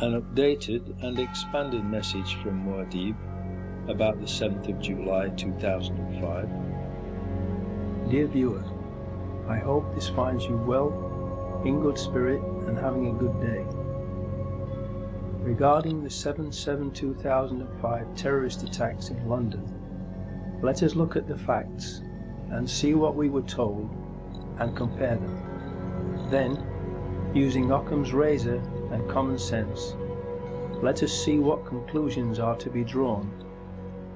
an updated and expanded message from Muad'Dib about the 7th of July 2005. Dear viewer, I hope this finds you well, in good spirit and having a good day. Regarding the 7/7/2005 terrorist attacks in London, let us look at the facts and see what we were told and compare them. Then, using Occam's razor and common sense, let us see what conclusions are to be drawn,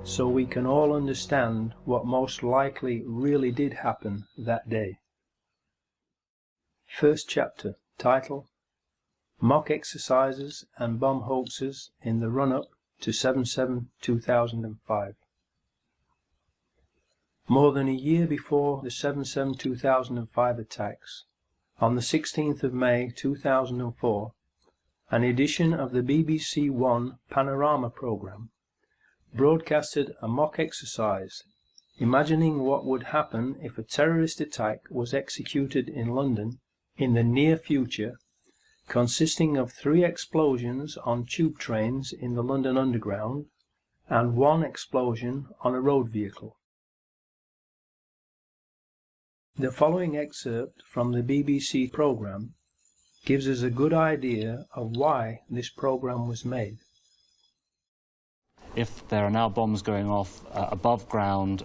so we can all understand what most likely really did happen that day. First chapter, title: Mock Exercises and Bomb Hoaxes in the Run-Up to 7/7/2005. More than a year before the 7/7/2005 attacks, on the 16th of May 2004, an edition of the BBC One Panorama programme broadcasted a mock exercise, imagining what would happen if a terrorist attack was executed in London in the near future, consisting of 3 explosions on tube trains in the London Underground and 1 explosion on a road vehicle. The following excerpt from the BBC programme gives us a good idea of why this programme was made. If there are now bombs going off above ground,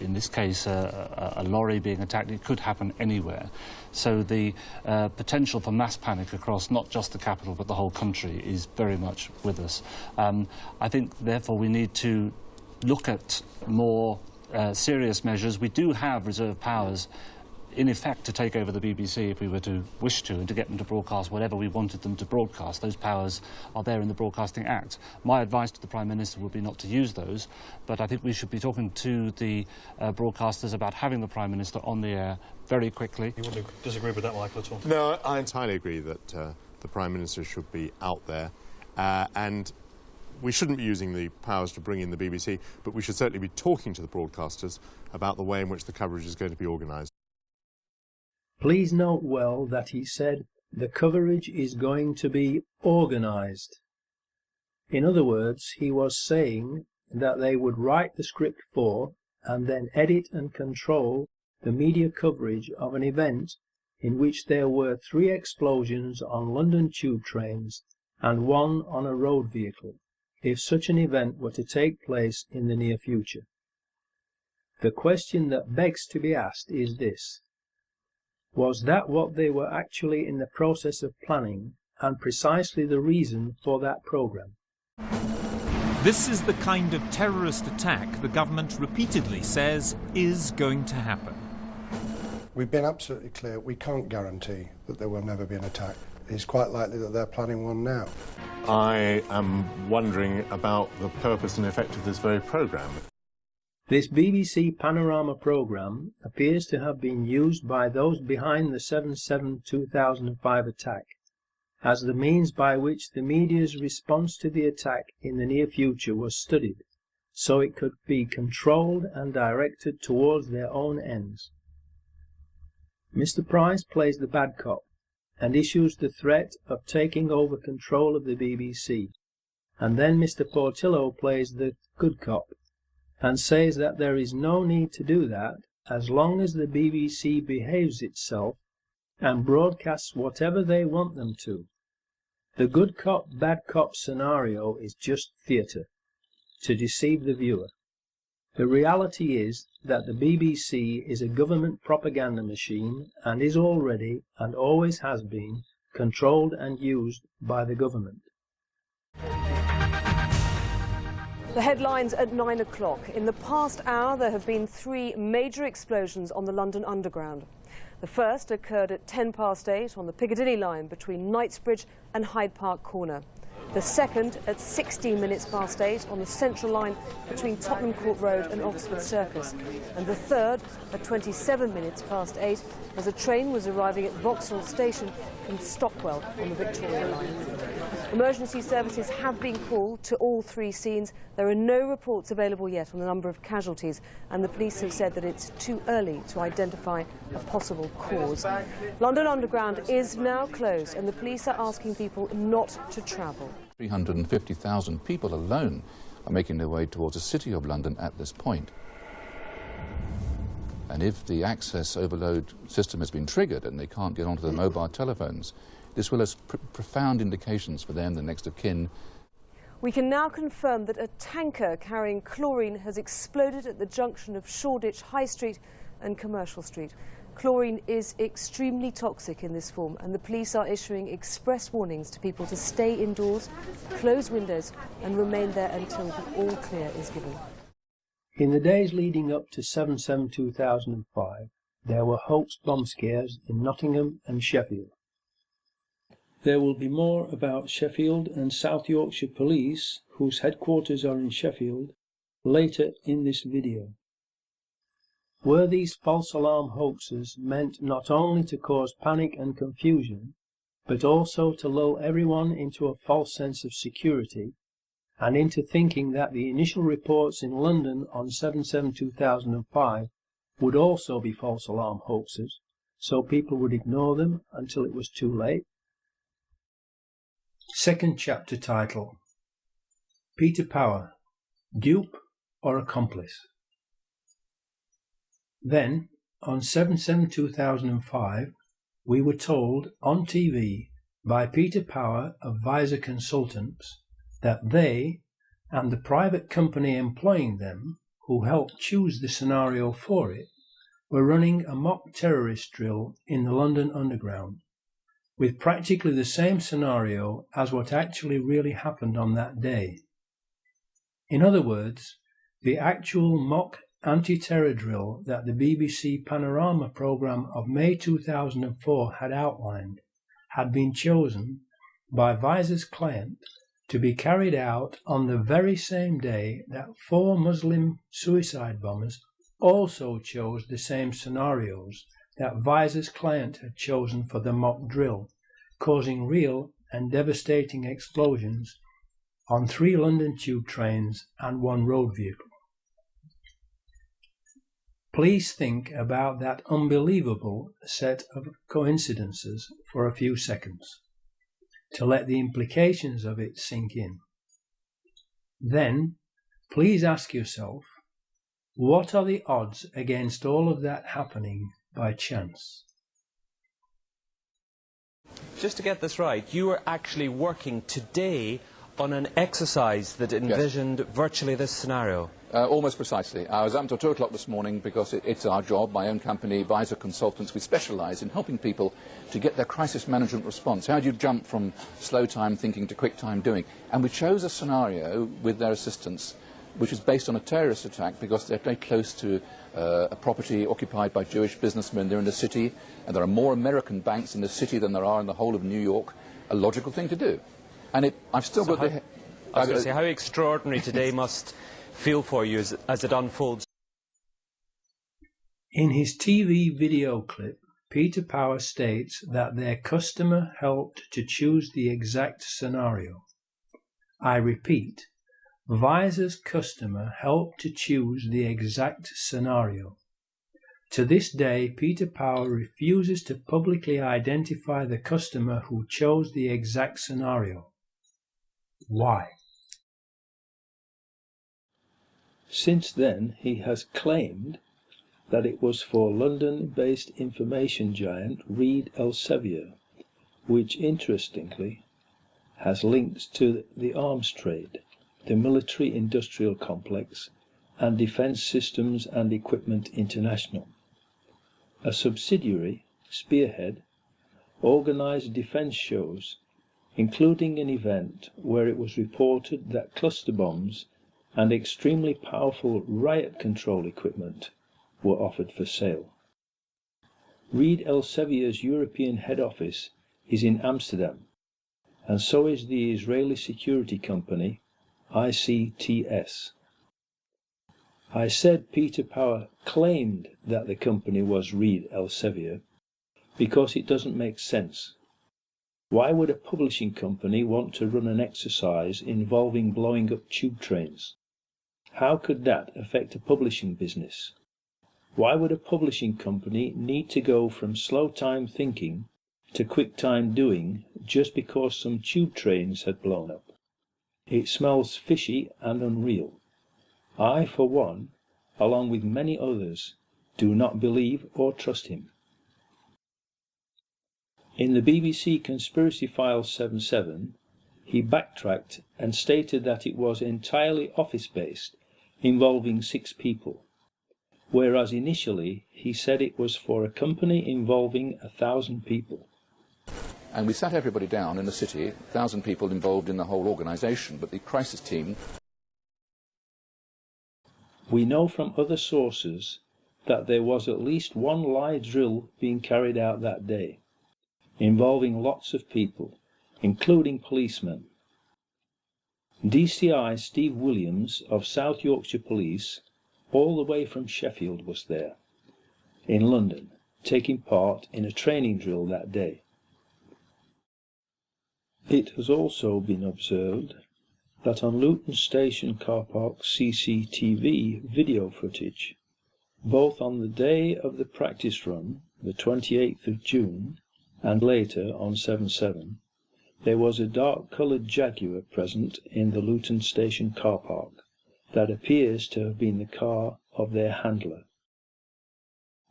in this case a lorry being attacked, it could happen anywhere. So the potential for mass panic across not just the capital but the whole country is very much with us. I think therefore we need to look at more serious measures. We do have reserve powers in effect to take over the BBC if we were to wish to, and to get them to broadcast whatever we wanted them to broadcast. Those powers are there in the Broadcasting Act. My advice to the Prime Minister would be not to use those, but I think we should be talking to the broadcasters about having the Prime Minister on the air very quickly. You wouldn't disagree with that, Michael, at all? No, I entirely agree that the Prime Minister should be out there, and we shouldn't be using the powers to bring in the BBC, but we should certainly be talking to the broadcasters about the way in which the coverage is going to be organised. Please note well that he said the coverage is going to be organised. In other words, he was saying that they would write the script for and then edit and control the media coverage of an event in which there were 3 explosions on London tube trains and 1 on a road vehicle, if such an event were to take place in the near future. The question that begs to be asked is this: was that what they were actually in the process of planning, and precisely the reason for that programme? This is the kind of terrorist attack the government repeatedly says is going to happen. We've been absolutely clear we can't guarantee that there will never be an attack. It's quite likely that they're planning one now. I am wondering about the purpose and effect of this very programme. This BBC Panorama programme appears to have been used by those behind the 7/7/2005 attack as the means by which the media's response to the attack in the near future was studied, so it could be controlled and directed towards their own ends. Mr. Price plays the bad cop and issues the threat of taking over control of the BBC, and then Mr. Portillo plays the good cop and says that there is no need to do that as long as the BBC behaves itself and broadcasts whatever they want them to. The good cop, bad cop scenario is just theatre, to deceive the viewer. The reality is that the BBC is a government propaganda machine and is already, and always has been, controlled and used by the government. The headlines at 9 o'clock. In the past hour, there have been 3 major explosions on the London Underground. The first occurred at 8:10 on the Piccadilly line between Knightsbridge and Hyde Park Corner. The second at 16 minutes past 8 on the Central Line between Tottenham Court Road and Oxford Circus. And the third at 27 minutes past 8 as a train was arriving at Vauxhall Station from Stockwell on the Victoria Line. Emergency services have been called to all three scenes. There are no reports available yet on the number of casualties, and the police have said that it's too early to identify a possible cause. London Underground is now closed, and the police are asking people not to travel. 350,000 people alone are making their way towards the City of London at this point. And if the access overload system has been triggered and they can't get onto their mobile telephones, this will have profound implications for them, the next of kin. We can now confirm that a tanker carrying chlorine has exploded at the junction of Shoreditch High Street and Commercial Street. Chlorine is extremely toxic in this form, and the police are issuing express warnings to people to stay indoors, close windows and remain there until the all clear is given. In the days leading up to 7/7/2005, there were hoax bomb scares in Nottingham and Sheffield. There will be more about Sheffield and South Yorkshire Police, whose headquarters are in Sheffield, later in this video. Were these false alarm hoaxes meant not only to cause panic and confusion, but also to lull everyone into a false sense of security and into thinking that the initial reports in London on 7/7/2005 would also be false alarm hoaxes, so people would ignore them until it was too late? Second chapter title: Peter Power, Dupe or Accomplice? Then, on 7/7/2005, we were told on TV by Peter Power of Visor Consultants that they, and the private company employing them, who helped choose the scenario for it, were running a mock terrorist drill in the London Underground, with practically the same scenario as what actually really happened on that day. In other words, the actual mock anti-terror drill that the BBC Panorama programme of May 2004 had outlined had been chosen by Visor's client to be carried out on the very same day that 4 Muslim suicide bombers also chose the same scenarios that Visor's client had chosen for the mock drill, causing real and devastating explosions on 3 London tube trains and 1 road vehicle. Please think about that unbelievable set of coincidences for a few seconds, to let the implications of it sink in. Then, please ask yourself, what are the odds against all of that happening by chance? Just to get this right, you were actually working today on an exercise that envisioned virtually this scenario. Almost precisely. I was up until 2 o'clock this morning because it's our job, my own company, Visor Consultants. We specialise in helping people to get their crisis management response. How do you jump from slow time thinking to quick time doing? And we chose a scenario with their assistance which is based on a terrorist attack because they're very close to a property occupied by Jewish businessmen. They're in the city, and there are more American banks in the city than there are in the whole of New York. A logical thing to do. And I've still got the... I was going to say, how extraordinary today must feel for you as it unfolds. In his TV video clip, Peter Power states that their customer helped to choose the exact scenario. I repeat, Visor's customer helped to choose the exact scenario. To this day, Peter Power refuses to publicly identify the customer who chose the exact scenario. Why? Since then, he has claimed that it was for London-based information giant Reed Elsevier, which interestingly has links to the arms trade, the military-industrial complex, and Defence Systems and Equipment International. A subsidiary, Spearhead, organised defence shows, including an event where it was reported that cluster bombs and extremely powerful riot control equipment were offered for sale. Reed Elsevier's European head office is in Amsterdam, and so is the Israeli security company ICTS. I said Peter Power claimed that the company was Reed Elsevier because it doesn't make sense. Why would a publishing company want to run an exercise involving blowing up tube trains? How could that affect a publishing business? Why would a publishing company need to go from slow time thinking to quick time doing just because some tube trains had blown up? It smells fishy and unreal. I, for one, along with many others, do not believe or trust him. In the BBC Conspiracy Files 77, he backtracked and stated that it was entirely office-based, involving 6 people, whereas initially he said it was for a company involving 1,000 people. And we sat everybody down in the city, 1,000 people involved in the whole organisation, but the crisis team... We know from other sources that there was at least one live drill being carried out that day, involving lots of people, including policemen. DCI Steve Williams of South Yorkshire Police, all the way from Sheffield, was there, in London, taking part in a training drill that day. It has also been observed that on Luton Station car park CCTV video footage, both on the day of the practice run, the 28th of June, and later on 7/7, there was a dark-coloured Jaguar present in the Luton Station car park that appears to have been the car of their handler.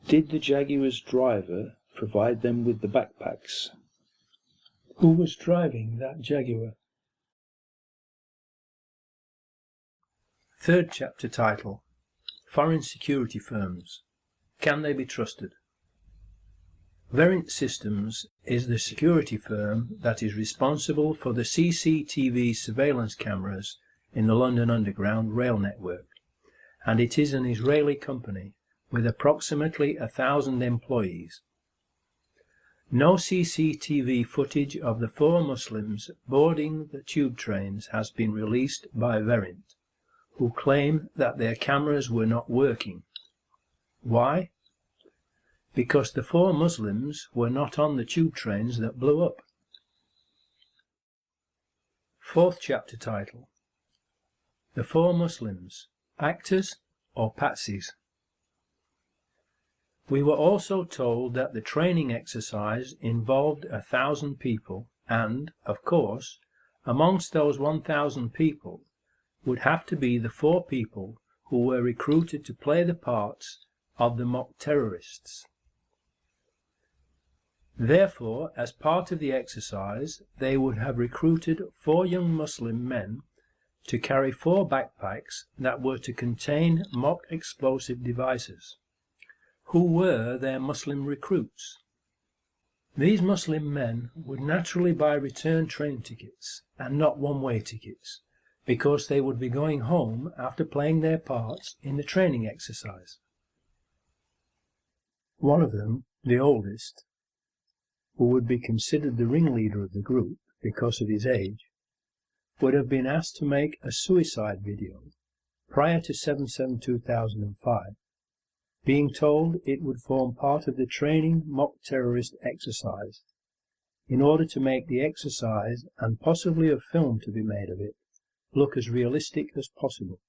Did the Jaguar's driver provide them with the backpacks? Who was driving that Jaguar? Third chapter title: Foreign Security Firms. Can they be trusted? Verint Systems is the security firm that is responsible for the CCTV surveillance cameras in the London Underground rail network, and it is an Israeli company with approximately 1,000 employees. No CCTV footage of the 4 Muslims boarding the tube trains has been released by Verint, who claim that their cameras were not working. Why? Because the 4 Muslims were not on the tube trains that blew up. Fourth chapter title: The 4 Muslims, actors or patsies? We were also told that the training exercise involved 1,000 people and, of course, amongst those 1,000 people would have to be the 4 people who were recruited to play the parts of the mock terrorists. Therefore, as part of the exercise, they would have recruited 4 young Muslim men to carry 4 backpacks that were to contain mock explosive devices. Who were their Muslim recruits? These Muslim men would naturally buy return train tickets and not one-way tickets, because they would be going home after playing their parts in the training exercise. One of them, the oldest, who would be considered the ringleader of the group because of his age, would have been asked to make a suicide video prior to 7/7/2005, being told it would form part of the training mock terrorist exercise, in order to make the exercise, and possibly a film to be made of it, look as realistic as possible.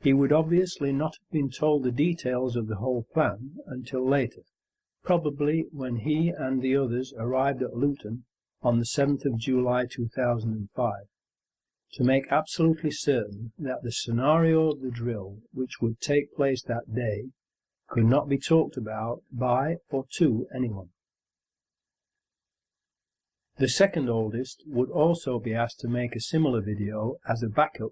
He would obviously not have been told the details of the whole plan until later, probably when he and the others arrived at Luton on the 7th of July 2005, to make absolutely certain that the scenario of the drill which would take place that day could not be talked about by or to anyone. The second oldest would also be asked to make a similar video as a backup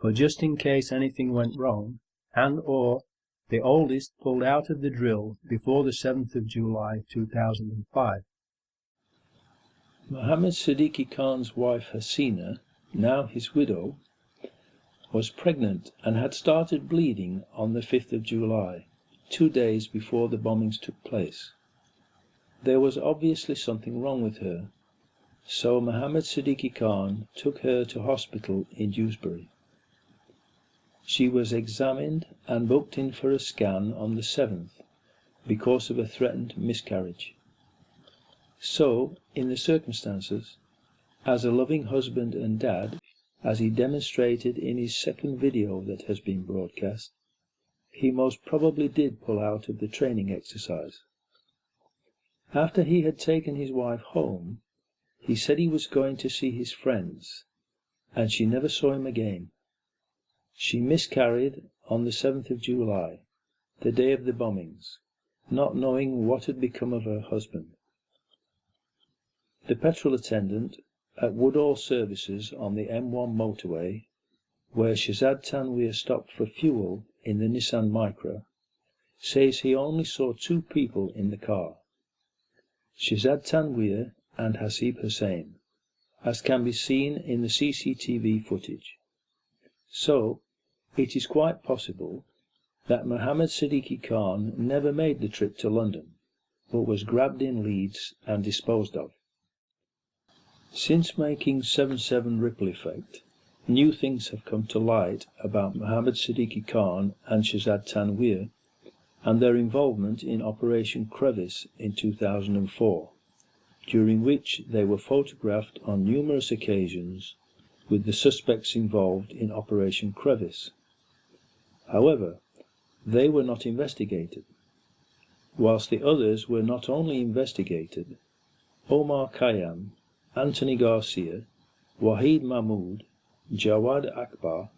for just in case anything went wrong, and or the oldest pulled out of the drill before the 7th of July 2005. Mohammed Siddiqui Khan's wife Hasina, now his widow, was pregnant and had started bleeding on the 5th of July, 2 days before the bombings took place. There was obviously something wrong with her, so Mohammed Siddiqui Khan took her to hospital in Dewsbury. She was examined and booked in for a scan on the 7th because of a threatened miscarriage. So, in the circumstances, as a loving husband and dad, as he demonstrated in his second video that has been broadcast, he most probably did pull out of the training exercise. After he had taken his wife home, he said he was going to see his friends, and she never saw him again. She miscarried on the 7th of July, the day of the bombings, not knowing what had become of her husband. The petrol attendant at Woodall Services on the M1 motorway, where Shazad Tanweer stopped for fuel in the Nissan Micra, says he only saw 2 people in the car, Shazad Tanweer and Hasib Hussain, as can be seen in the CCTV footage. So, it is quite possible that Mohammed Siddiqui Khan never made the trip to London, but was grabbed in Leeds and disposed of. Since making 7/7 Ripple Effect, new things have come to light about Mohammed Siddiqui Khan and Shazad Tanweer and their involvement in Operation Crevice in 2004, during which they were photographed on numerous occasions with the suspects involved in Operation Crevice. However, they were not investigated, whilst the others were not only investigated. Omar Khayyam, Anthony Garcia, Wahid Mahmood, Jawad Akbar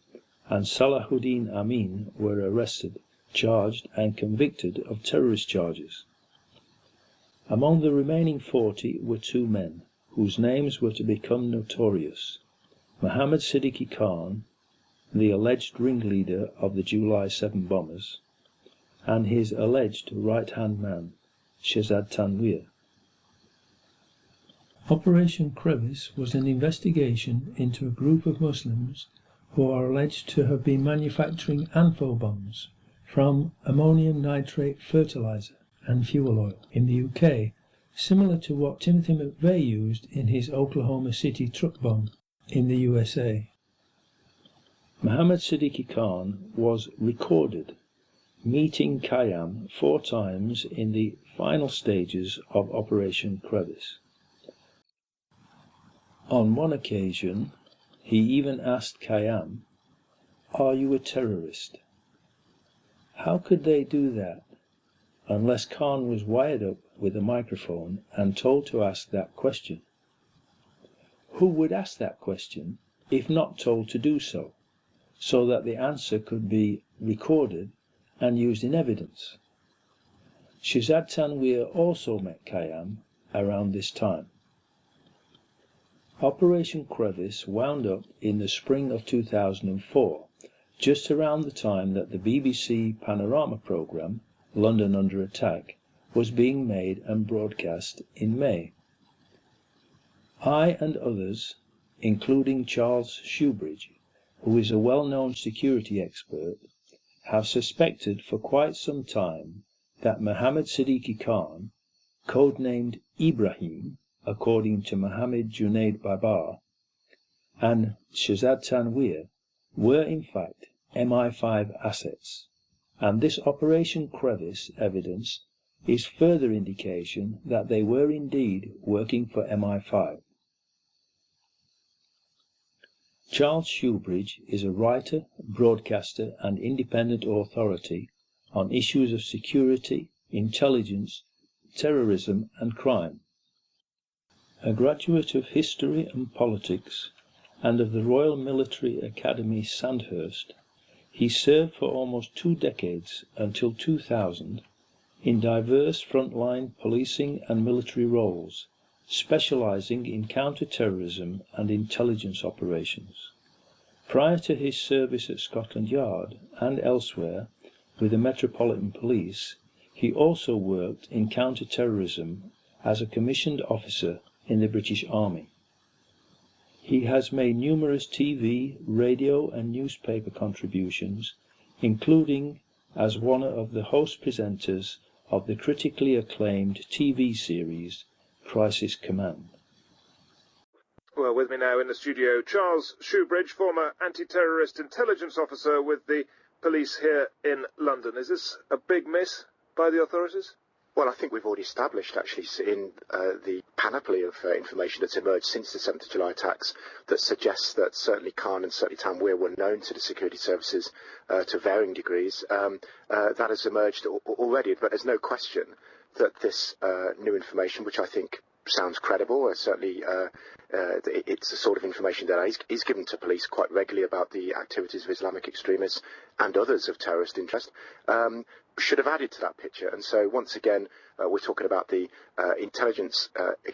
and Salahuddin Amin were arrested, charged and convicted of terrorist charges. Among the remaining 40 were 2 men, whose names were to become notorious: Mohammed Siddiqui Khan, the alleged ringleader of the July 7 bombers, and his alleged right-hand man, Shazad Tanweer. Operation Crevice was an investigation into a group of Muslims who are alleged to have been manufacturing ANFO bombs from ammonium nitrate fertilizer and fuel oil in the UK, similar to what Timothy McVeigh used in his Oklahoma City truck bomb in the USA. Mohammed Siddiqui Khan was recorded meeting Khayyam 4 times in the final stages of Operation Crevice. On one occasion, he even asked Khayyam, "Are you a terrorist?" How could they do that, unless Khan was wired up with a microphone and told to ask that question? Who would ask that question if not told to do so, so that the answer could be recorded and used in evidence? Shazad Tanweer also met Khayyam around this time. Operation Crevice wound up in the spring of 2004, just around the time that the BBC Panorama programme, London Under Attack, was being made and broadcast in May. I and others, including Charles Shoebridge, who is a well-known security expert, have suspected for quite some time that Mohammed Siddiqui Khan, codenamed Ibrahim, according to Mohammed Junaid Babar, and Shazad Tanweer were in fact MI5 assets, and this Operation Crevice evidence is further indication that they were indeed working for MI5. Charles Shoebridge is a writer, broadcaster and independent authority on issues of security, intelligence, terrorism and crime. A graduate of history and politics and of the Royal Military Academy Sandhurst, he served for almost 2 decades until 2000 in diverse frontline policing and military roles, specializing in counter-terrorism and intelligence operations. Prior to his service at Scotland Yard and elsewhere with the Metropolitan Police, he also worked in counter-terrorism as a commissioned officer in the British Army. He has made numerous TV, radio and newspaper contributions, including as one of the host presenters of the critically acclaimed TV series Crisis Command. Well, with me now in the studio, Charles Shoebridge, former anti-terrorist intelligence officer with the police here in London. Is this a big miss by the authorities? Well, I think we've already established, actually, in the panoply of information that's emerged since the 7th of July attacks that suggests that certainly Khan and certainly Tanweer were known to the security services to varying degrees. That has emerged already, but there's no question that this new information, which I think sounds credible, certainly it's the sort of information that is given to police quite regularly about the activities of Islamic extremists and others of terrorist interest, should have added to that picture. And so once again, we're talking about the intelligence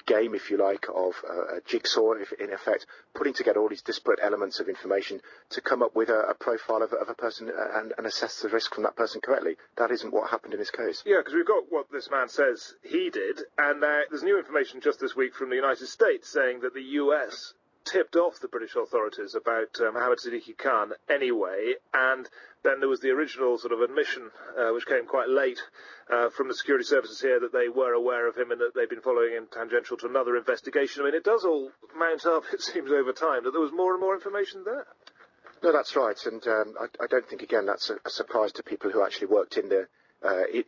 game, if you like, of a jigsaw, in effect, putting together all these disparate elements of information to come up with a profile of a person and assess the risk from that person correctly. That isn't what happened in this case. Yeah, because we've got what this man says he did, and there's new information just this week from the United States saying that the US tipped off the British authorities about Mohammed Siddiqui Khan anyway, and then there was the original sort of admission, which came quite late, from the security services here that they were aware of him and that they've been following him tangential to another investigation. I mean, it does all mount up, it seems, over time, that there was more and more information there. No, that's right, and I don't think, again, that's a surprise to people who actually worked in the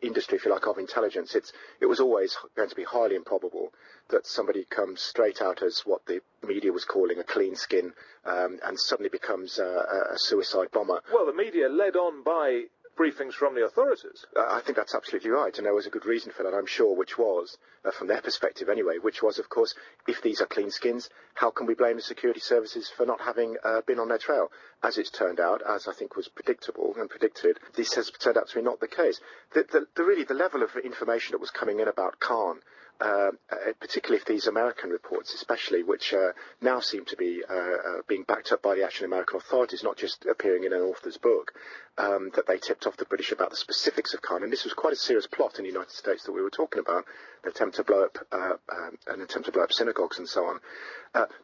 industry, if you like, of intelligence. It was always going to be highly improbable that somebody comes straight out as what the media was calling a clean skin and suddenly becomes a suicide bomber. Well, the media led on by briefings from the authorities. I think that's absolutely right, and there was a good reason for that, I'm sure, which was, from their perspective anyway, which was, of course, if these are clean skins, how can we blame the security services for not having been on their trail? As it's turned out, as I think was predictable and predicted, this has turned out to be not the case. Really, the level of information that was coming in about Khan, particularly if these American reports especially, which now seem to be being backed up by the actual American authorities, not just appearing in an author's book, that they tipped off the British about the specifics of Khan. And this was quite a serious plot in the United States that we were talking about, an attempt to blow up synagogues and so on.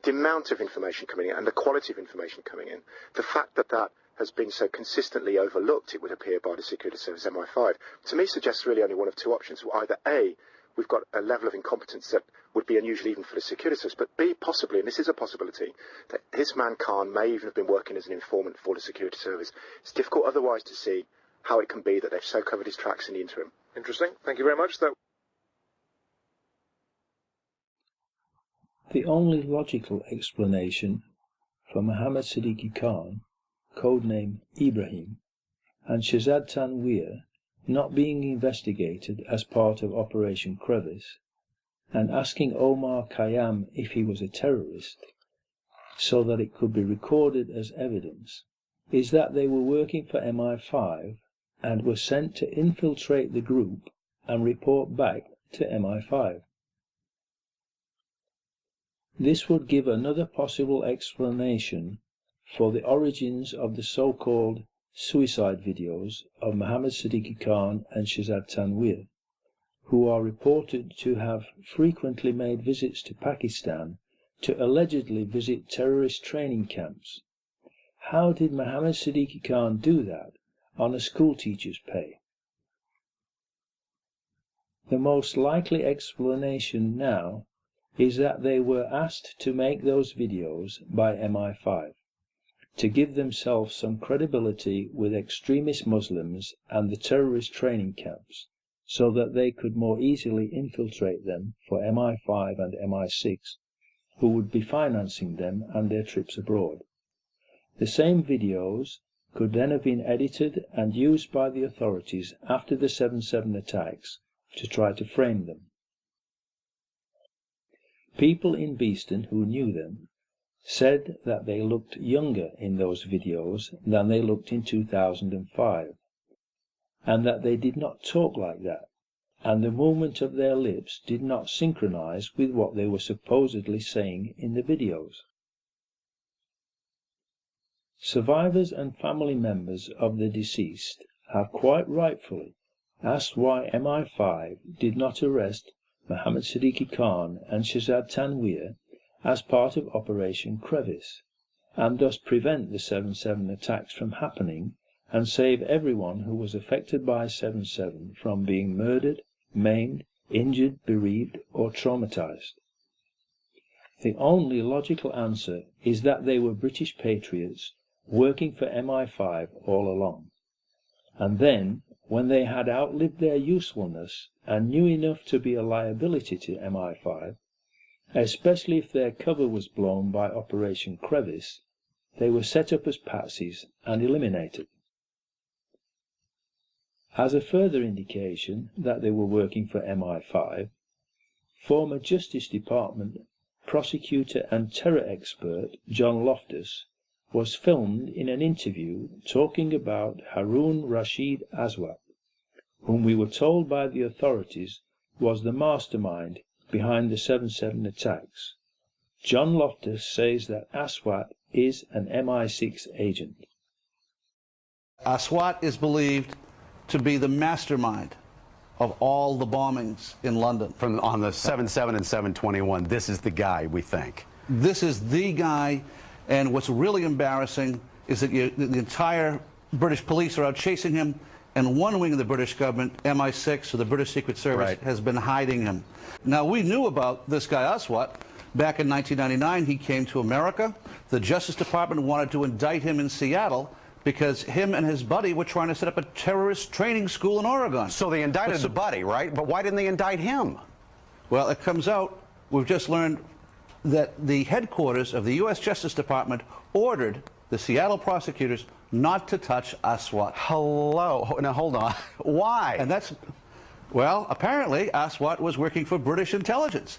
The amount of information coming in and the quality of information coming in, the fact that that has been so consistently overlooked, it would appear, by the Security Service MI5, to me suggests really only one of two options. Either A, we've got a level of incompetence that would be unusual even for the security service, but B, possibly, and this is a possibility, that this man Khan may even have been working as an informant for the security service. It's difficult otherwise to see how it can be that they've so covered his tracks in the interim. Interesting. Thank you very much. The only logical explanation for Mohammed Siddiqui Khan, codename Ibrahim, and Shehzad Tanweer not being investigated as part of Operation Crevice, and asking Omar Khayyam if he was a terrorist, so that it could be recorded as evidence, is that they were working for MI5 and were sent to infiltrate the group and report back to MI5. This would give another possible explanation for the origins of the so-called suicide videos of Mohammed Siddiqui Khan and Shehzad Tanweer, who are reported to have frequently made visits to Pakistan to allegedly visit terrorist training camps. How did Mohammed Siddiqui Khan do that on a schoolteacher's pay? The most likely explanation now is that they were asked to make those videos by MI5 to give themselves some credibility with extremist Muslims and the terrorist training camps, so that they could more easily infiltrate them for MI5 and MI6, who would be financing them and their trips abroad. The same videos could then have been edited and used by the authorities after the 7/7 attacks to try to frame them. People in Beeston who knew them said that they looked younger in those videos than they looked in 2005, and that they did not talk like that, and the movement of their lips did not synchronize with what they were supposedly saying in the videos. Survivors and family members of the deceased have quite rightfully asked why MI5 did not arrest Mohammed Siddiqui Khan and Shehzad Tanweer as part of Operation Crevice, and thus prevent the 7/7 attacks from happening and save everyone who was affected by 7/7 from being murdered, maimed, injured, bereaved or traumatized. The only logical answer is that they were British patriots working for MI5 all along. And then, when they had outlived their usefulness and knew enough to be a liability to MI5, especially if their cover was blown by Operation Crevice, they were set up as patsies and eliminated. As a further indication that they were working for MI5, former Justice Department prosecutor and terror expert John Loftus was filmed in an interview talking about Harun Rashid Aswat, whom we were told by the authorities was the mastermind behind the 7/7 attacks. John Loftus says that Aswat is an MI6 agent. Aswat is believed to be the mastermind of all the bombings in London. On the 7/7 and 7/21, this is the guy, we think. This is the guy, and what's really embarrassing is that the entire British police are out chasing him, and one wing of the British government, MI6, or the British Secret Service, has been hiding him. Now, we knew about this guy Aswat. Back in 1999, he came to America. The Justice Department wanted to indict him in Seattle because him and his buddy were trying to set up a terrorist training school in Oregon. So they indicted the buddy, right? But why didn't they indict him? Well, it comes out, we've just learned that the headquarters of the U.S. Justice Department ordered the Seattle prosecutors not to touch Aswat. Hello. Now, hold on. Why? And that's, well, apparently Aswat was working for British intelligence.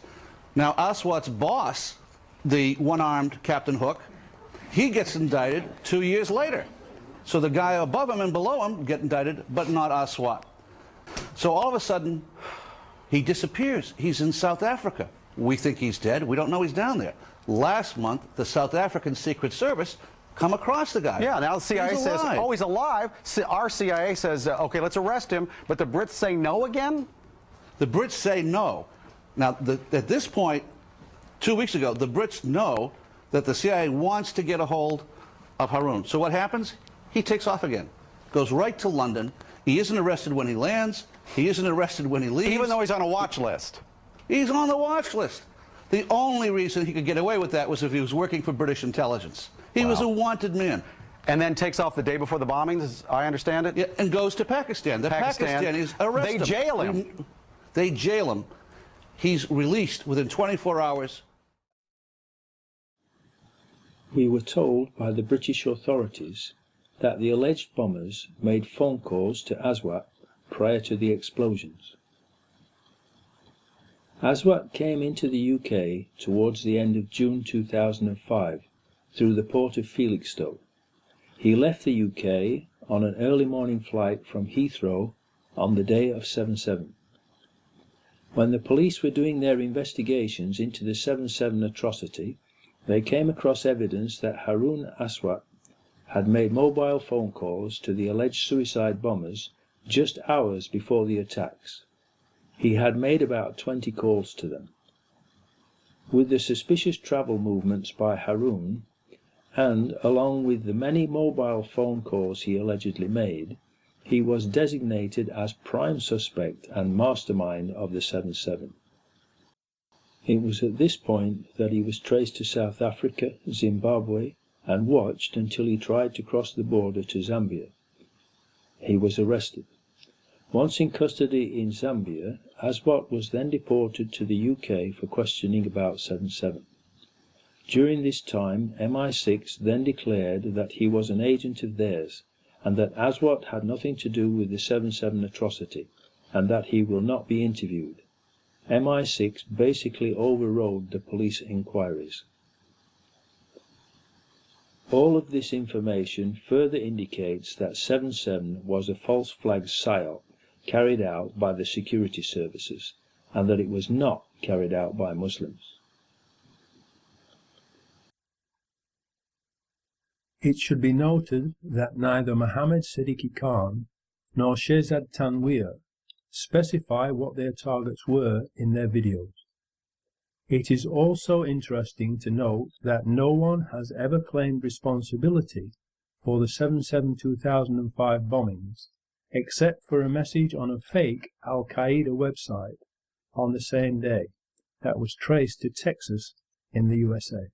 Now, Aswat's boss, the one-armed Captain Hook, he gets indicted 2 years later. So the guy above him and below him get indicted, but not Aswat. So all of a sudden, he disappears. He's in South Africa. We think he's dead. We don't know he's down there. Last month, the South African Secret Service come across the guy. Yeah, now the CIA says, oh, he's alive. Our CIA says, okay, let's arrest him. But the Brits say no again? The Brits say no. Now, at this point, 2 weeks ago, the Brits know that the CIA wants to get a hold of Harun. So what happens? He takes off again, goes right to London. He isn't arrested when he lands. He isn't arrested when he leaves. Even though he's on a watch list. He's on the watch list. The only reason he could get away with that was if he was working for British intelligence. He was a wanted man. And then takes off the day before the bombings, as I understand it? Yeah, and goes to Pakistan. The Pakistanis arrest him. They jail him. They jail him. He's released within 24 hours. We were told by the British authorities that the alleged bombers made phone calls to Aswat prior to the explosions. Aswat came into the UK towards the end of June 2005 through the port of Felixstowe. He left the UK on an early morning flight from Heathrow on the day of 7/7. When the police were doing their investigations into the 7/7 atrocity, they came across evidence that Harun Aswat had made mobile phone calls to the alleged suicide bombers just hours before the attacks. He had made about 20 calls to them. With the suspicious travel movements by Harun, and along with the many mobile phone calls he allegedly made, he was designated as prime suspect and mastermind of the 7/7. It was at this point that he was traced to South Africa, Zimbabwe, and watched until he tried to cross the border to Zambia. He was arrested. Once in custody in Zambia, Aswat was then deported to the UK for questioning about 7/7. During this time, MI6 then declared that he was an agent of theirs, and that Aswat had nothing to do with the 7/7 atrocity, and that he will not be interviewed. MI6 basically overrode the police inquiries. All of this information further indicates that 7/7 was a false flag psyop carried out by the security services, and that it was not carried out by Muslims. It should be noted that neither Mohammed Siddiqui Khan nor Shehzad Tanweer specify what their targets were in their videos. It is also interesting to note that no one has ever claimed responsibility for the 7/7/2005 bombings, except for a message on a fake Al-Qaeda website on the same day that was traced to Texas in the USA.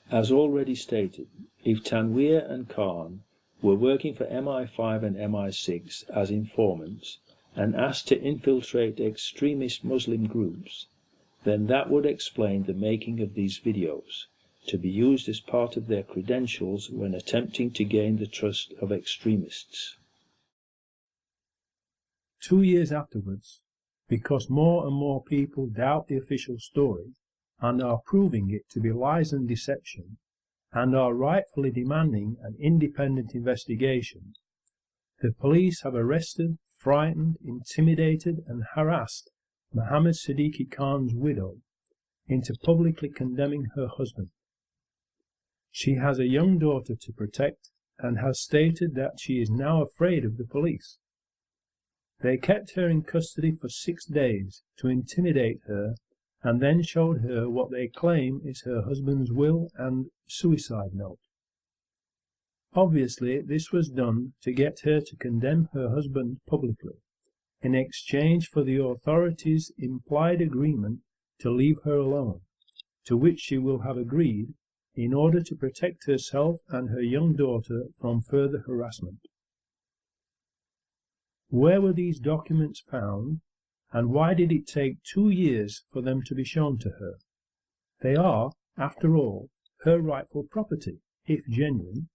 As already stated, if Tanweer and Khan were working for MI5 and MI6 as informants and asked to infiltrate extremist Muslim groups, then that would explain the making of these videos, to be used as part of their credentials when attempting to gain the trust of extremists. 2 years afterwards, because more and more people doubt the official story and are proving it to be lies and deception, and are rightfully demanding an independent investigation, the police have arrested, frightened, intimidated and harassed Mohammed Siddiqui Khan's widow into publicly condemning her husband. She has a young daughter to protect and has stated that she is now afraid of the police. They kept her in custody for 6 days to intimidate her and then showed her what they claim is her husband's will and suicide note. Obviously, this was done to get her to condemn her husband publicly, in exchange for the authorities' implied agreement to leave her alone, to which she will have agreed in order to protect herself and her young daughter from further harassment. Where were these documents found, and why did it take 2 years for them to be shown to her? They are, after all, her rightful property, if genuine.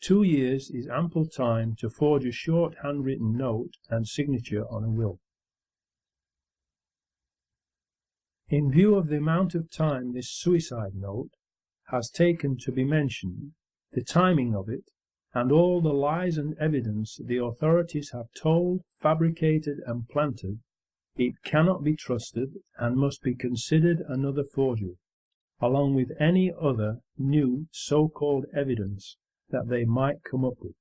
2 years is ample time to forge a short handwritten note and signature on a will. In view of the amount of time this suicide note has taken to be mentioned, the timing of it, and all the lies and evidence the authorities have told, fabricated and planted, it cannot be trusted and must be considered another forgery, along with any other new so-called evidence that they might come up with.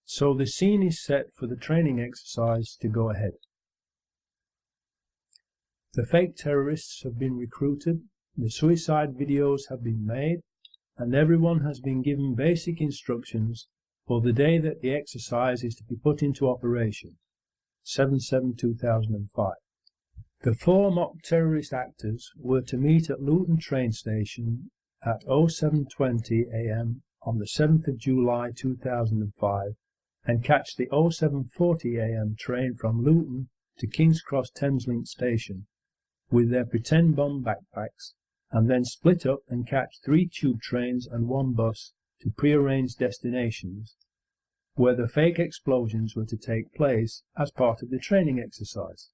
So the scene is set for the training exercise to go ahead. The fake terrorists have been recruited, the suicide videos have been made, and everyone has been given basic instructions for the day that the exercise is to be put into operation, 7/7/2005. The 4 mock terrorist actors were to meet at Luton train station at 07:20 a.m. on the 7th of July 2005 and catch the 07:40 a.m. train from Luton to King's Cross Thameslink station with their pretend bomb backpacks, and then split up and catch 3 tube trains and 1 bus to prearranged destinations, where the fake explosions were to take place as part of the training exercise.